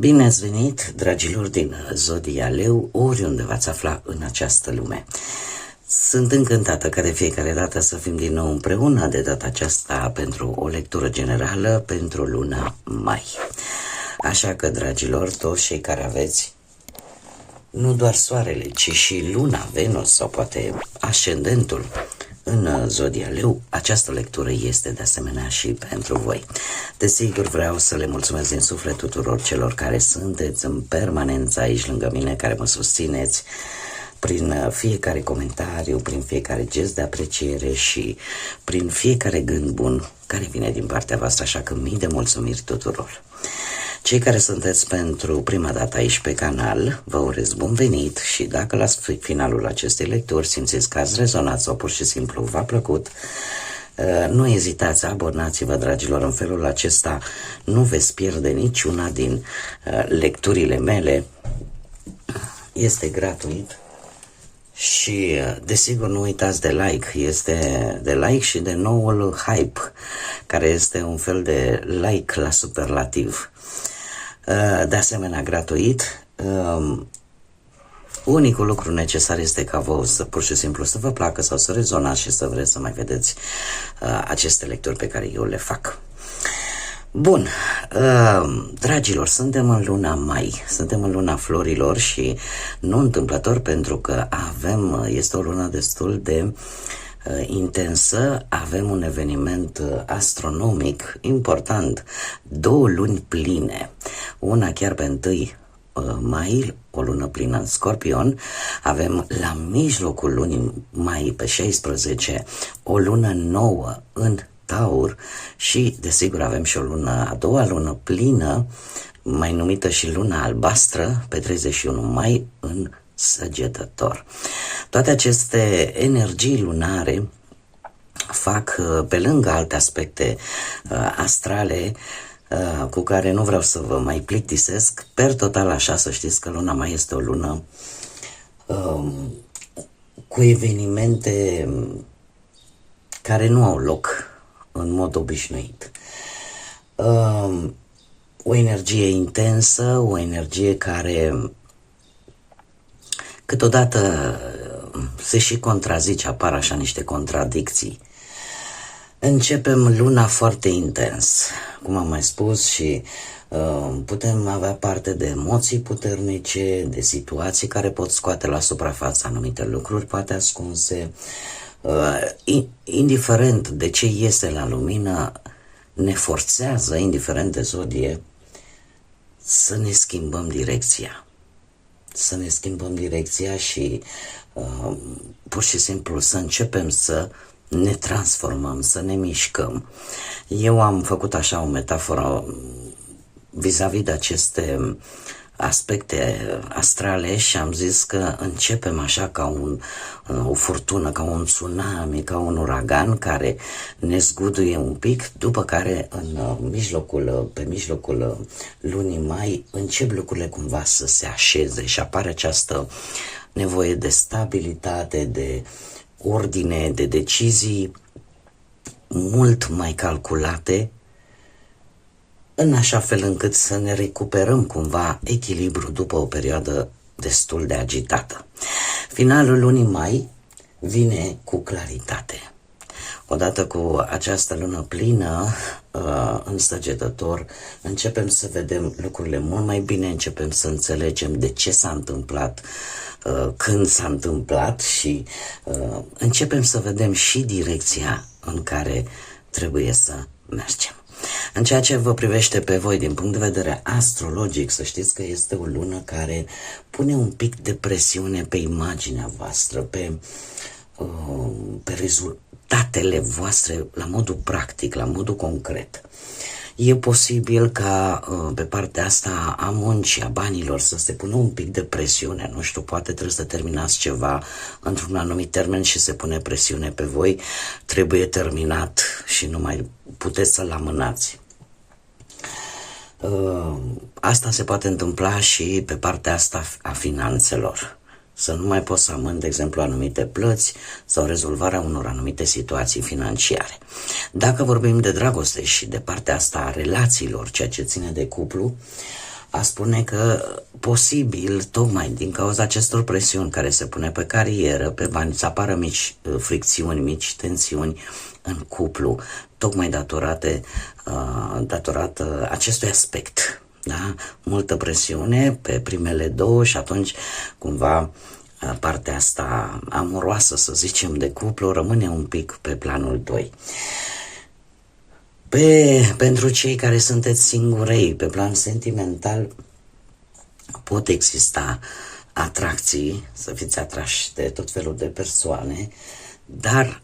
Bine ați venit, dragilor din Zodia Leu, oriunde v-ați afla în această lume. Sunt încântată ca de fiecare dată să fim din nou împreună, de data aceasta pentru o lectură generală pentru luna mai. Așa că, dragilor, toți cei care aveți nu doar soarele, ci și luna, Venus sau poate ascendentul în Zodia Leu, această lectură este de asemenea și pentru voi. Desigur, vreau să le mulțumesc din suflet tuturor celor care sunteți în permanență aici lângă mine, care mă susțineți prin fiecare comentariu, prin fiecare gest de apreciere și prin fiecare gând bun care vine din partea voastră, așa că mii de mulțumiri tuturor. Cei care sunteți pentru prima dată aici pe canal, vă urez bun venit și dacă la finalul acestei lecturi simțiți că ați rezonat sau pur și simplu v-a plăcut, nu ezitați, abonați-vă, dragilor, în felul acesta nu veți pierde niciuna din lecturile mele, este gratuit și desigur nu uitați de like, este de like și de noul hype, care este un fel de like la superlativ. De asemenea, gratuit. Unicul lucru necesar este ca vouă să pur și simplu să vă placă sau să rezonați și să vreți să mai vedeți aceste lecturi pe care eu le fac. Bun, dragilor, suntem în luna mai, suntem în luna florilor și nu întâmplător, pentru că este o lună destul de intensă, avem un eveniment astronomic important, 2 luni pline, una chiar pe 1 mai, o lună plină în Scorpion, avem la mijlocul lunii mai, pe 16, o lună nouă în Taur și desigur avem și a doua lună plină, mai numită și luna albastră, pe 31 mai în Săgetător. Toate aceste energii lunare fac, pe lângă alte aspecte astrale, cu care nu vreau să vă mai plictisesc, per total așa să știți că luna mai este o lună cu evenimente care nu au loc în mod obișnuit. O energie intensă, o energie care câteodată se și contrazice, apar așa niște contradicții. Începem luna foarte intens, cum am mai spus, și putem avea parte de emoții puternice, de situații care pot scoate la suprafață anumite lucruri poate ascunse. Indiferent de ce iese la lumină, ne forțează, indiferent de zodie, să ne schimbăm direcția. Să ne schimbăm direcția și pur și simplu să începem să ne transformăm, să ne mișcăm. Eu am făcut așa o metaforă vis-a-vis de aceste aspecte astrale și am zis că începem așa ca o furtună, ca un tsunami, ca un uragan care ne zguduie un pic, după care pe mijlocul lunii mai încep lucrurile cumva să se așeze și apare această nevoie de stabilitate, de ordine, de decizii mult mai calculate, în așa fel încât să ne recuperăm cumva echilibru după o perioadă destul de agitată. Finalul lunii mai vine cu claritate. Odată cu această lună plină în Săgetător, începem să vedem lucrurile mult mai bine, începem să înțelegem de ce s-a întâmplat, când s-a întâmplat și începem să vedem și direcția în care trebuie să mergem. În ceea ce vă privește pe voi din punct de vedere astrologic, să știți că este o lună care pune un pic de presiune pe imaginea voastră, pe rezultatele voastre la modul practic, la modul concret. E posibil ca pe partea asta a muncii, a banilor, să se pună un pic de presiune, nu știu, poate trebuie să terminați ceva într-un anumit termen și se pune presiune pe voi, trebuie terminat și nu mai puteți să-l amânați. Asta se poate întâmpla și pe partea asta a finanțelor. Să nu mai poți să amâni, de exemplu, anumite plăți sau rezolvarea unor anumite situații financiare. Dacă vorbim de dragoste și de partea asta a relațiilor, ceea ce ține de cuplu, a spune că posibil, tocmai din cauza acestor presiuni care se pune pe carieră, pe bani, să apară mici fricțiuni, mici tensiuni în cuplu, tocmai datorată acestui aspect. Da? Multă presiune pe primele două și atunci cumva partea asta amoroasă, să zicem, de cuplu rămâne un pic pe planul 2. Pentru cei care sunteți singurei, pe plan sentimental, pot exista atracții, să fiți atrași de tot felul de persoane, dar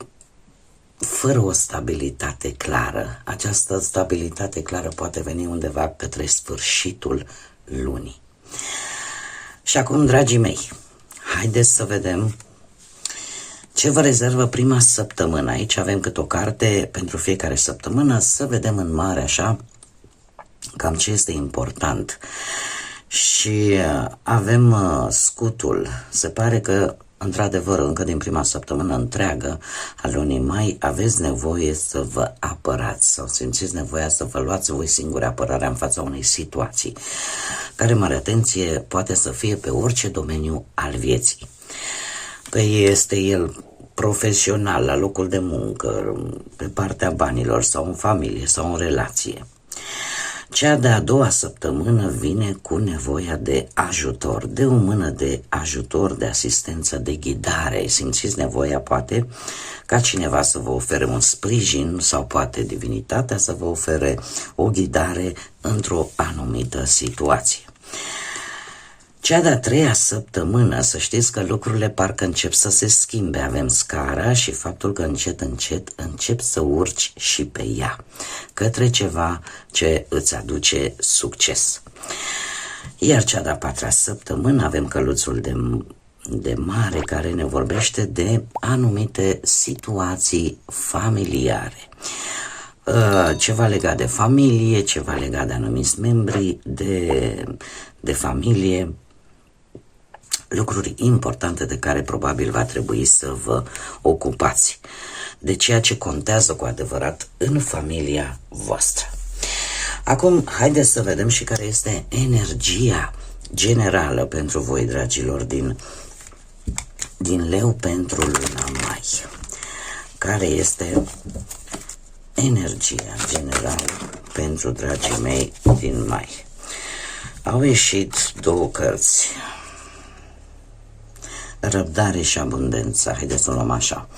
fără o stabilitate clară. Această stabilitate clară poate veni undeva către sfârșitul lunii. Și acum, dragii mei, haideți să vedem ce vă rezervă prima săptămână. Aici avem câte o carte pentru fiecare săptămână, să vedem în mare așa cam ce este important. Și avem scutul. Se pare că într-adevăr, încă din prima săptămână întreagă a lunii mai, aveți nevoie să vă apărați sau simțiți nevoia să vă luați voi singuri apărarea în fața unei situații, care, mare atenție, poate să fie pe orice domeniu al vieții. Că este el profesional, la locul de muncă, pe partea banilor sau în familie sau în relație. Cea de-a doua săptămână vine cu nevoia de ajutor, de o mână de ajutor, de asistență, de ghidare. Simțiți nevoia, poate, ca cineva să vă ofere un sprijin sau poate divinitatea să vă ofere o ghidare într-o anumită situație. Cea de-a treia săptămână, să știți că lucrurile parcă încep să se schimbe. Avem scara și faptul că încet, încet încep să urci și pe ea, către ceva ce îți aduce succes. Iar cea de-a patra săptămână avem căluțul de mare care ne vorbește de anumite situații familiare. Ceva legat de familie, ceva legat de anumiți membri de familie, lucruri importante de care probabil va trebui să vă ocupați, de ceea ce contează cu adevărat în familia voastră. Acum, haideți să vedem și care este energia generală pentru voi, dragilor, din Leu pentru luna mai. Care este energia generală pentru dragii mei din mai? Au ieșit două cărți, Răbdare și Abundență. Haideți să o luăm așa.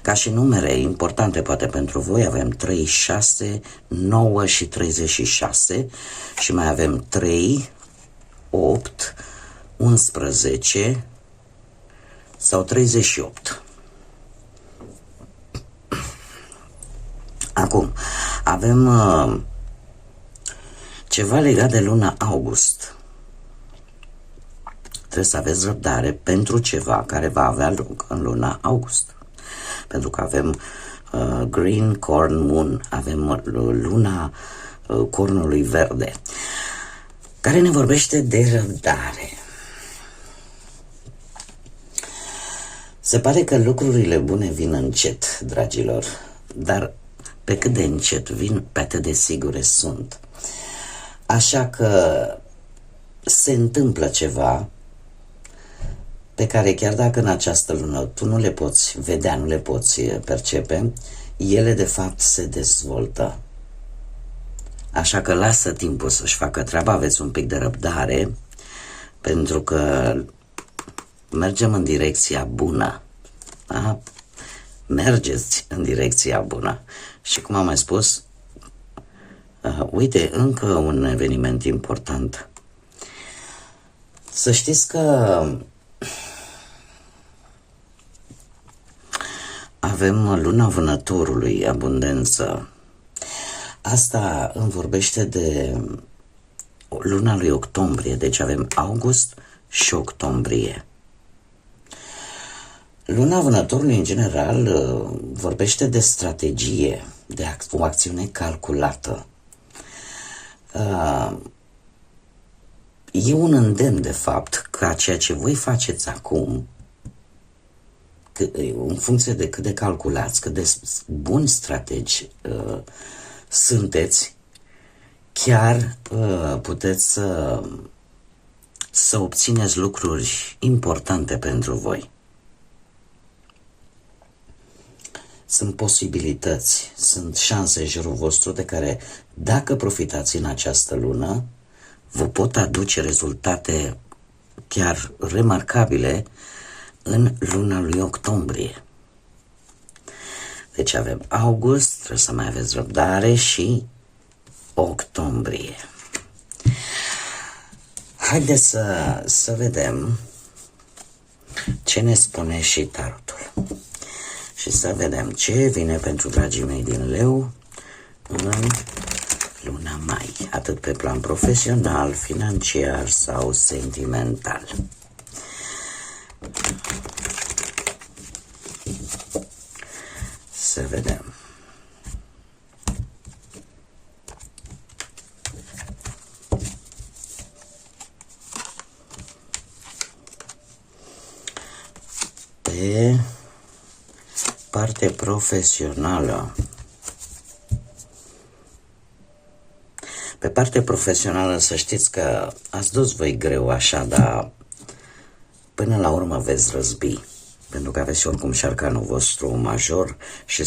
Ca și numere importante poate pentru voi, avem 3, 6, 9 și 36 și mai avem 3, 8, 11 sau 38. Acum, avem ceva legat de luna august. Trebuie să aveți răbdare pentru ceva care va avea loc în luna august. Pentru că avem Green Corn Moon, avem luna cornului verde, care ne vorbește de răbdare. Se pare că lucrurile bune vin încet, dragilor, dar pe cât de încet vin, pe atât de sigure sunt. Așa că se întâmplă ceva pe care, chiar dacă în această lună tu nu le poți vedea, nu le poți percepe, ele de fapt se dezvoltă. Așa că lasă timpul să-și facă treaba, aveți un pic de răbdare, pentru că mergem în direcția bună. Da? Mergeți în direcția bună. Și cum am mai spus, uite, încă un eveniment important. Să știți că avem luna Vânătorului, Abundență. Asta îmi vorbește de luna lui octombrie, deci avem august și octombrie. Luna Vânătorului, în general, vorbește de strategie, de o acțiune calculată. E un îndemn, de fapt, ca ceea ce voi faceți acum, în funcție de cât de calculați, cât de buni strategi sunteți, chiar puteți să obțineți lucruri importante pentru voi. Sunt posibilități, sunt șanse în jurul vostru de care, dacă profitați în această lună, vă pot aduce rezultate chiar remarcabile în luna lui octombrie. Deci avem august, trebuie să mai aveți răbdare, și octombrie. Haideți să vedem ce ne spune și tarotul. Și să vedem ce vine pentru dragii mei din Leu în luna mai, atât pe plan profesional, financiar sau sentimental. Să vedem. Pe parte profesională. Pe parte profesională să știți că ați dus voi greu așa, dar până la urmă veți răzbi. Pentru că aveți oricum șarcanul vostru major și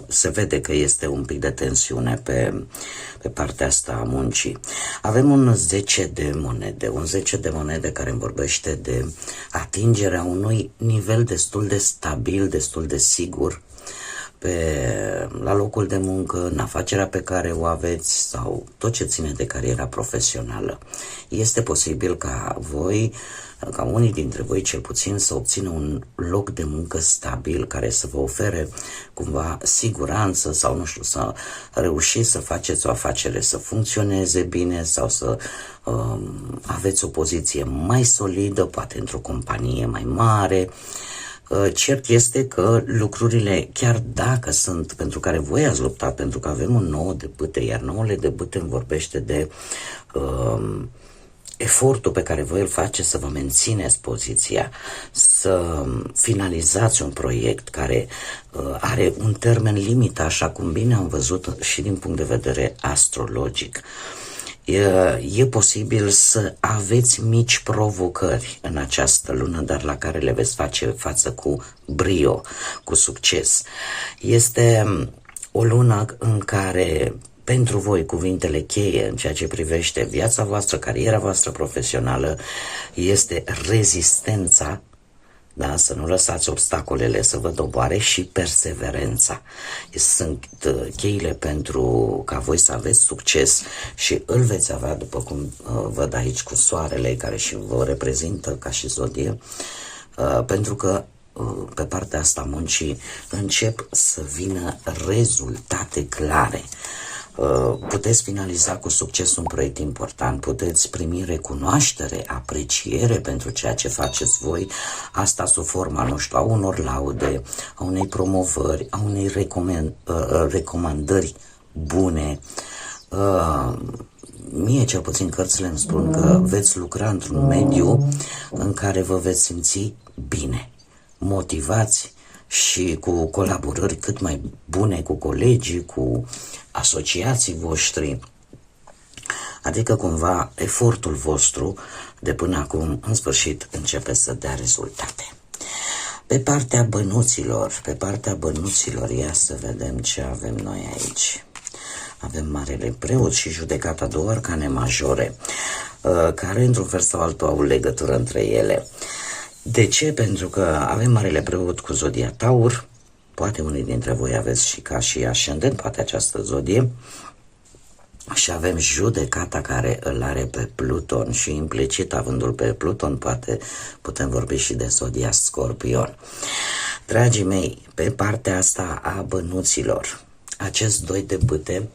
se vede că este un pic de tensiune pe partea asta a muncii. Avem un 10 de monede, un 10 de monede care îmi vorbește de atingerea unui nivel destul de stabil, destul de sigur la locul de muncă, în afacerea pe care o aveți sau tot ce ține de cariera profesională. Este posibil ca unii dintre voi cel puțin să obțină un loc de muncă stabil care să vă ofere cumva siguranță sau nu știu, să reușiți să faceți o afacere să funcționeze bine sau să aveți o poziție mai solidă, poate într-o companie mai mare. Cert este că lucrurile, chiar dacă sunt pentru care voi ați luptat, pentru că avem un 9 de bâte, iar 9 de bâte îmi vorbește de efortul pe care voi îl faceți să vă mențineți poziția, să finalizați un proiect care are un termen limită, așa cum bine am văzut și din punct de vedere astrologic. E posibil să aveți mici provocări în această lună, dar la care le veți face față cu brio, cu succes. Este o lună în care pentru voi cuvintele cheie în ceea ce privește viața voastră, cariera voastră profesională este rezistența, da? Să nu lăsați obstacolele să vă doboare, și perseverența. Sunt cheile pentru ca voi să aveți succes și îl veți avea, după cum văd aici cu soarele care și vă reprezintă ca și zodie, pentru că pe partea asta muncii încep să vină rezultate clare. Puteți finaliza cu succes un proiect important, puteți primi recunoaștere, apreciere pentru ceea ce faceți voi, asta sub forma, nu știu, a unor laude, a unei promovări, a unei recomandări bune. Mie cel puțin cărțile îmi spun că veți lucra într-un mediu în care vă veți simți bine, motivați și cu colaborări cât mai bune cu colegii, cu asociații voștri. Adică cumva efortul vostru de până acum în sfârșit începe să dea rezultate. Pe partea bănuților, ia să vedem ce avem noi aici. Avem Marele Preot și Judecata, două arcane majore, care într-un fel sau altul au legătură între ele. De ce? Pentru că avem Marele Preot cu zodia Taur, poate unii dintre voi aveți și ca și ascendent, poate această zodie, și avem Judecata care îl are pe Pluton și implicit avându-l pe Pluton putem vorbi și de zodia Scorpion. Dragii mei, pe partea asta a bănuților, acest 2 de bâte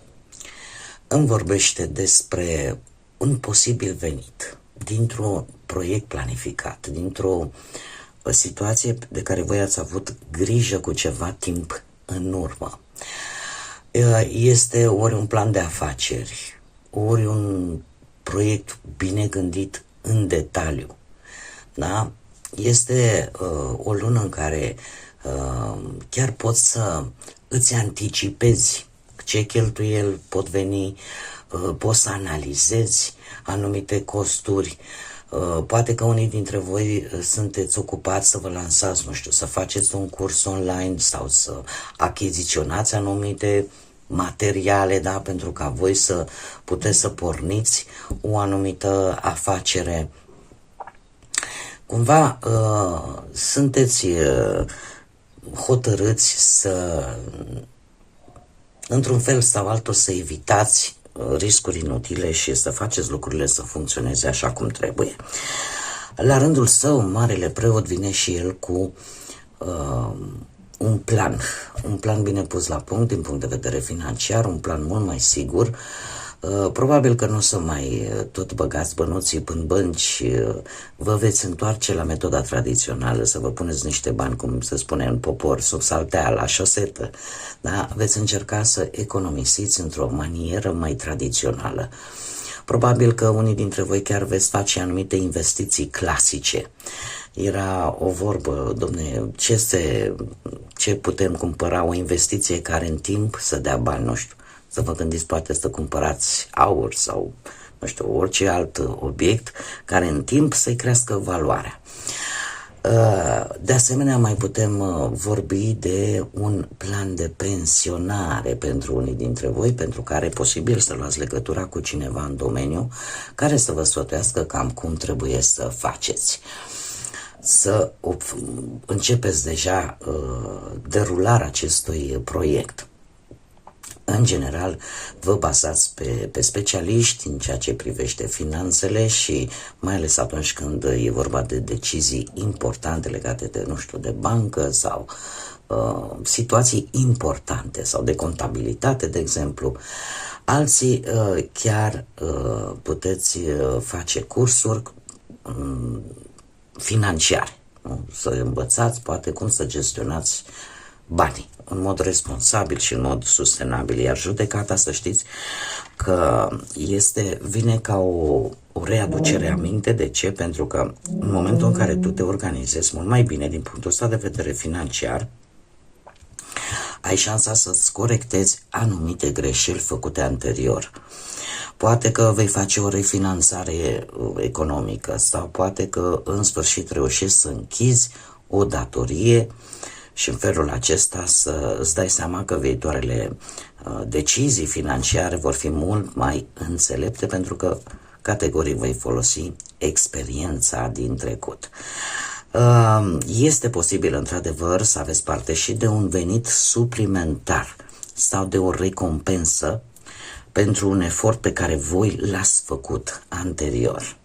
îmi vorbește despre un posibil venit dintr-un proiect planificat, dintr-o situație de care voi ați avut grijă cu ceva timp în urmă. Este ori un plan de afaceri, ori un proiect bine gândit în detaliu. Da? Este o lună în care chiar poți să îți anticipezi ce cheltuieli pot veni, poți să analizezi anumite costuri. Poate că unii dintre voi sunteți ocupați să vă lansați, nu știu, să faceți un curs online sau să achiziționați anumite materiale, da, pentru ca voi să puteți să porniți o anumită afacere. Cumva sunteți hotărâți să, într-un fel sau altul, să evitați riscuri inutile și să faceți lucrurile să funcționeze așa cum trebuie. La rândul său, Marele Preot vine și el cu un plan bine pus la punct din punct de vedere financiar, un plan mult mai sigur. Probabil că nu o să mai tot băgați bănuții în bănci, vă veți întoarce la metoda tradițională, să vă puneți niște bani, cum se spune în popor, sub saltea, la șosetă, da? Veți încerca să economisiți într-o manieră mai tradițională. Probabil că unii dintre voi chiar veți face anumite investiții clasice. Era o vorbă, domne, ce putem cumpăra, o investiție care în timp să dea bani, nu știu, să vă gândiți poate să cumpărați aur sau, nu știu, orice alt obiect care în timp să-i crească valoarea. De asemenea, mai putem vorbi de un plan de pensionare pentru unii dintre voi, pentru care e posibil să luați legătura cu cineva în domeniu care să vă sfătuiască cam cum trebuie să faceți. Să începeți deja derularea acestui proiect. În general, vă bazați pe specialiști în ceea ce privește finanțele și mai ales atunci când e vorba de decizii importante legate de, nu știu, de bancă sau situații importante sau de contabilitate, de exemplu. Alții chiar puteți face cursuri financiare, nu? Să învățați poate cum să gestionați banii în mod responsabil și în mod sustenabil. Iar judecata, să știți că vine ca o readucere a minte. De ce? Pentru că în momentul în care tu te organizezi mult mai bine din punctul ăsta de vedere financiar, ai șansa să-ți corectezi anumite greșeli făcute anterior. Poate că vei face o refinanțare economică sau poate că în sfârșit reușești să închizi o datorie și în felul acesta să îți dai seama că viitoarele decizii financiare vor fi mult mai înțelepte, pentru că categoric vei folosi experiența din trecut. Este posibil într-adevăr să aveți parte și de un venit suplimentar sau de o recompensă pentru un efort pe care voi l-ați făcut anterior.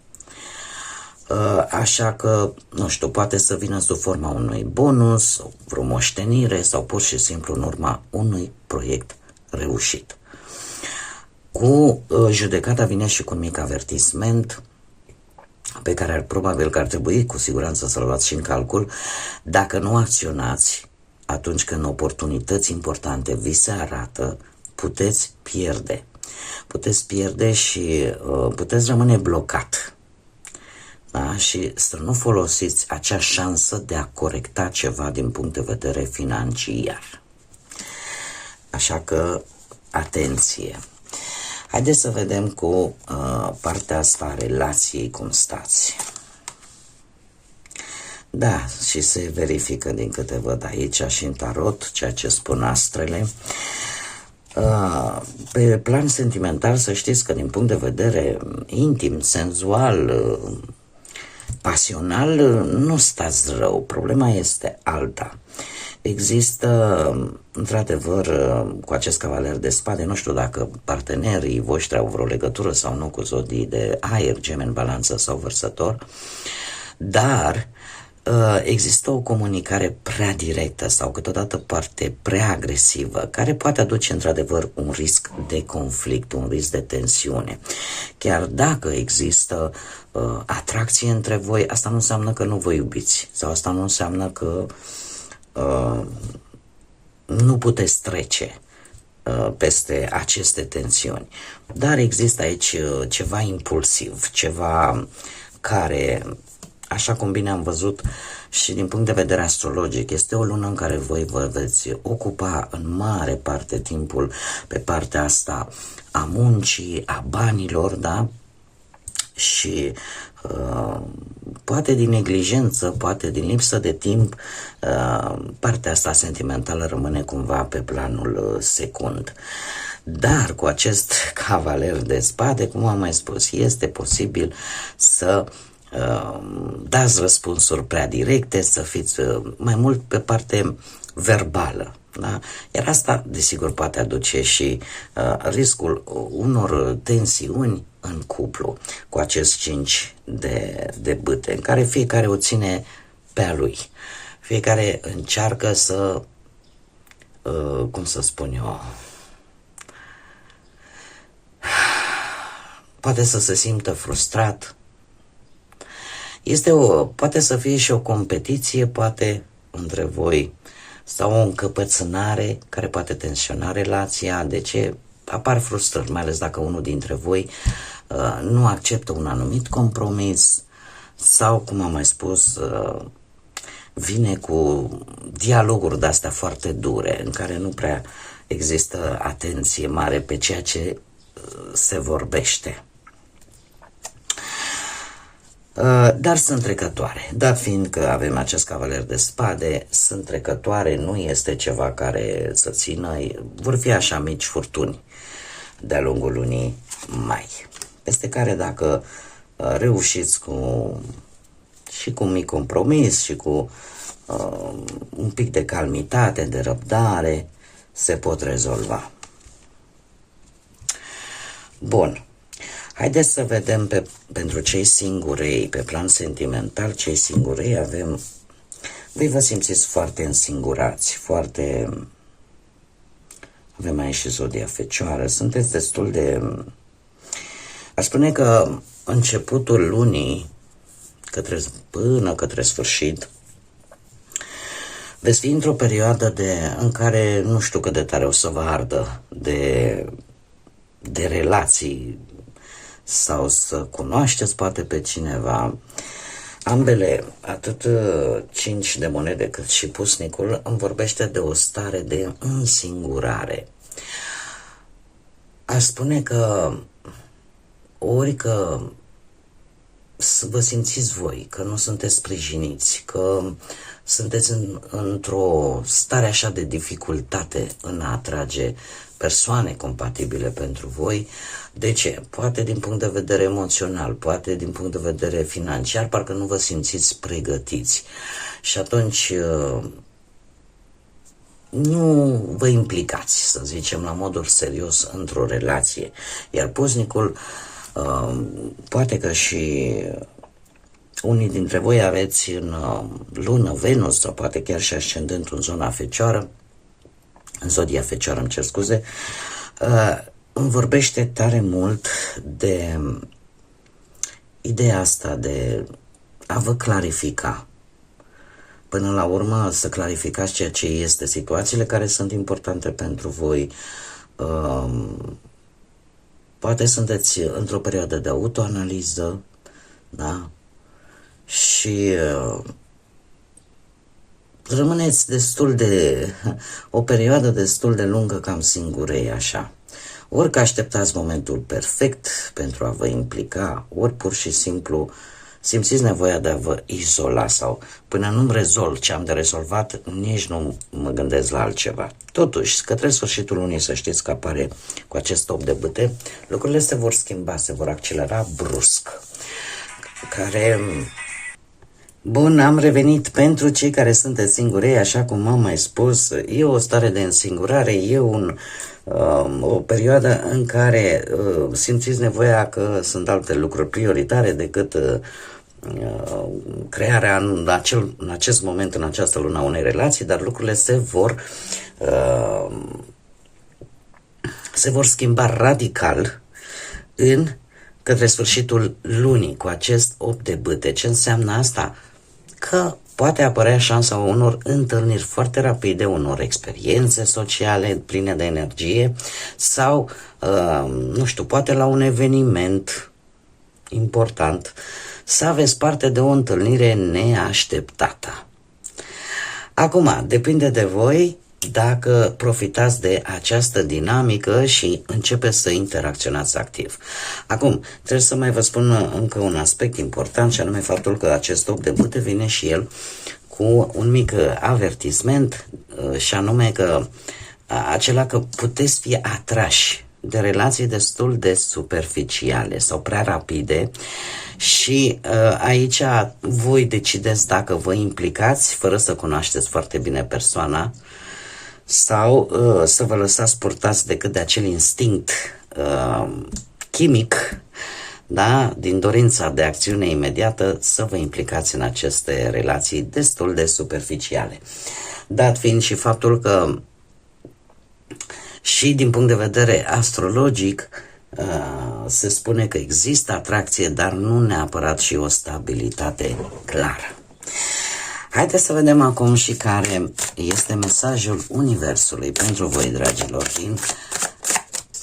Așa că, nu știu, poate să vină sub forma unui bonus, vreo moștenire sau pur și simplu în urma unui proiect reușit. Cu judecata vine și cu un mic avertisment pe care probabil că ar trebui cu siguranță să-l luați și în calcul. Dacă nu acționați atunci când oportunități importante vi se arată, puteți pierde. Puteți pierde și puteți rămâne blocat. Da? Și să nu folosiți acea șansă de a corecta ceva din punct de vedere financiar. Așa că, atenție! Haideți să vedem cu partea asta a relației cum stați. Da, și se verifică din câte văd aici și în tarot ceea ce spun astrele. Pe plan sentimental, să știți că din punct de vedere intim, senzual, pasional, nu stați rău. Problema este alta. Există, într-adevăr, cu acest cavaler de spade, nu știu dacă partenerii voștri au vreo legătură sau nu cu zodii de aer, Gemeni, Balanță sau Vărsător, dar există o comunicare prea directă sau câteodată parte prea agresivă, care poate aduce într-adevăr un risc de conflict, un risc de tensiune. Chiar dacă există atracție între voi, asta nu înseamnă că nu vă iubiți sau asta nu înseamnă că nu puteți trece peste aceste tensiuni. Dar există aici ceva impulsiv, ceva care așa cum bine am văzut și din punct de vedere astrologic, este o lună în care voi vă veți ocupa în mare parte timpul pe partea asta a muncii, a banilor, da? Și poate din neglijență, poate din lipsă de timp, partea asta sentimentală rămâne cumva pe planul secund. Dar cu acest cavaler de spade, cum am mai spus, este posibil să dați răspunsuri prea directe, să fiți mai mult pe parte verbală. Da? Iar asta, desigur, poate aduce și riscul unor tensiuni în cuplu cu acest 5 de bâte, în care fiecare o ține pe a lui. Fiecare încearcă să, cum să spun eu, poate să se simtă frustrat. Poate să fie și o competiție, poate între voi, sau o încăpățânare care poate tensiona relația. De ce? Apar frustrări, mai ales dacă unul dintre voi nu acceptă un anumit compromis sau, cum am mai spus, vine cu dialoguri de-astea foarte dure, în care nu prea există atenție mare pe ceea ce se vorbește. Dar sunt trecătoare. Dat fiind că avem acest cavaler de spade, sunt trecătoare, nu este ceva care să țină, vor fi așa mici furtuni de-a lungul lunii mai. Peste care dacă reușiți cu un mic compromis și cu un pic de calmitate, de răbdare, se pot rezolva. Bun. Haideți să vedem pentru cei singurei, pe plan sentimental, cei singurei voi vă simțiți foarte însingurați, avem aici și zodia Fecioară, sunteți destul de, aș spune că începutul lunii, până către sfârșit, veți fi într-o perioadă în care nu știu cât de tare o să vă ardă de relații, sau să cunoașteți poate pe cineva. Ambele, atât 5 de monede cât și pusnicul, îmi vorbește de o stare de însingurare. Aș spune că ori că vă simțiți voi, că nu sunteți sprijiniți, că sunteți într-o stare așa de dificultate în a atrage persoane compatibile pentru voi. De ce? Poate din punct de vedere emoțional, poate din punct de vedere financiar, parcă nu vă simțiți pregătiți. Și atunci nu vă implicați, să zicem, la modul serios într-o relație. Iar pusnicul, poate că și unii dintre voi aveți în lună Venus sau poate chiar și ascendentul în zona Fecioară, în zodia Fecioară, îmi cer scuze, îmi vorbește tare mult de ideea asta de a vă clarifica. Până la urmă să clarificați ceea ce este, situațiile care sunt importante pentru voi. Poate sunteți într-o perioadă de autoanaliză, da? Și rămâneți o perioadă destul de lungă cam singurei așa. Ori că așteptați momentul perfect pentru a vă implica, ori pur și simplu simțiți nevoia de a vă izola sau până nu-mi rezolv ce am de rezolvat, nici nu mă gândesc la altceva. Totuși, către sfârșitul lunii să știți că apare cu acest 8 de bâte, lucrurile se vor schimba, se vor accelera brusc. Bun, am revenit pentru cei care sunteți singurei, așa cum am mai spus, e o stare de însingurare, e o perioadă în care simțiți nevoia că sunt alte lucruri prioritare decât crearea în acest moment, în această lună a unei relații, dar lucrurile se vor schimba radical către sfârșitul lunii cu acest 8 de bâte. Ce înseamnă asta? Că poate apărea șansa unor întâlniri foarte rapide, unor experiențe sociale pline de energie sau, nu știu, poate la un eveniment important să aveți parte de o întâlnire neașteptată. Acum, depinde de voi dacă profitați de această dinamică și începeți să interacționați activ. Acum, trebuie să mai vă spun încă un aspect important, și anume faptul că acest 8 de bâte vine și el cu un mic avertisment, și anume că acela că puteți fi atrași de relații destul de superficiale sau prea rapide și aici voi decideți dacă vă implicați fără să cunoașteți foarte bine persoana sau să vă lăsați purtați decât de acel instinct chimic, da, din dorința de acțiune imediată să vă implicați în aceste relații destul de superficiale. Dat fiind și faptul că și din punct de vedere astrologic se spune că există atracție, dar nu neapărat și o stabilitate clară. Haideți să vedem acum și care este mesajul Universului pentru voi, dragilor,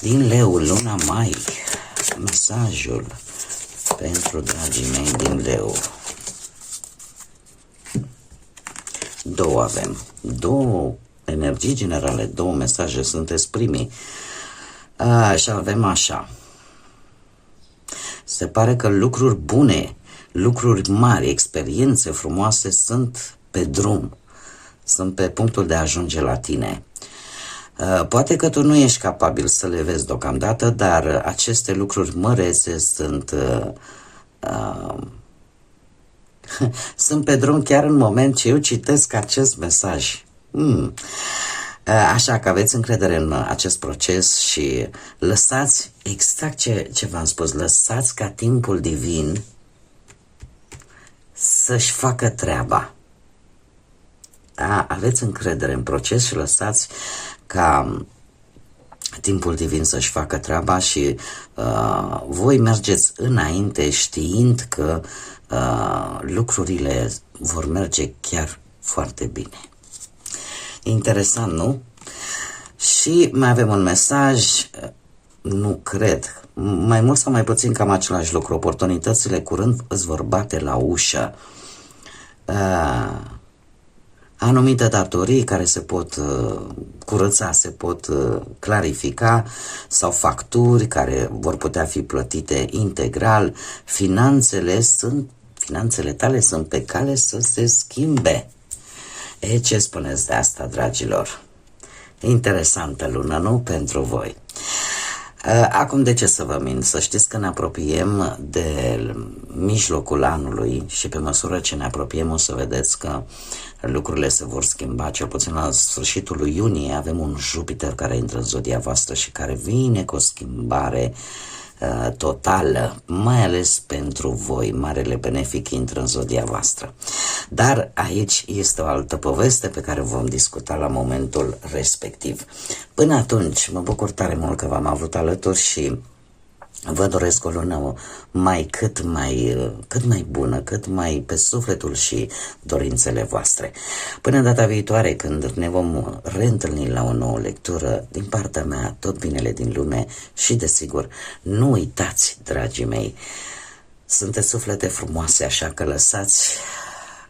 din Leu, luna mai. Mesajul pentru dragii mei din Leu. Două energii generale, două mesaje, sunteți primii. Și avem așa. Se pare că lucruri bune, lucruri mari, experiențe frumoase sunt pe drum, sunt pe punctul de a ajunge la tine. Poate că tu nu ești capabil să le vezi deocamdată, dar aceste lucruri mărețe sunt sunt pe drum chiar în moment ce eu citesc acest mesaj. Așa că aveți încredere în acest proces și lăsați exact ce v-am spus, lăsați ca timpul divin să-și facă treaba. Da? Aveți încredere în proces și lăsați ca timpul divin să-și facă treaba și voi mergeți înainte știind că lucrurile vor merge chiar foarte bine. Interesant, nu? Și mai avem un mesaj, nu cred, mai mult sau mai puțin cam același lucru. Oportunitățile curând îți vor bate la ușă. Anumite datorii care se pot curăța, se pot clarifica, sau facturi care vor putea fi plătite integral. Finanțele tale sunt pe cale să se schimbe. Ce spuneți de asta, dragilor? Interesantă lună, nu? Pentru voi. Acum, de ce să vă mint? Să știți că ne apropiem de mijlocul anului și pe măsură ce ne apropiem o să vedeți că lucrurile se vor schimba. Cel puțin la sfârșitul lui iunie avem un Jupiter care intră în zodia voastră și care vine cu o schimbare totală, mai ales pentru voi. Marele benefic intră în zodia voastră. Dar aici este o altă poveste pe care vom discuta la momentul respectiv. Până atunci, mă bucur tare mult că v-am avut alături și vă doresc o lună cât mai bună, cât mai pe sufletul și dorințele voastre. Până data viitoare, când ne vom reîntâlni la o nouă lectură, din partea mea, tot binele din lume și, desigur, nu uitați, dragii mei, sunteți suflete frumoase, așa că lăsați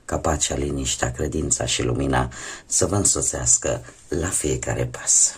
ca pacea, liniștea, credința și lumina să vă însoțească la fiecare pas.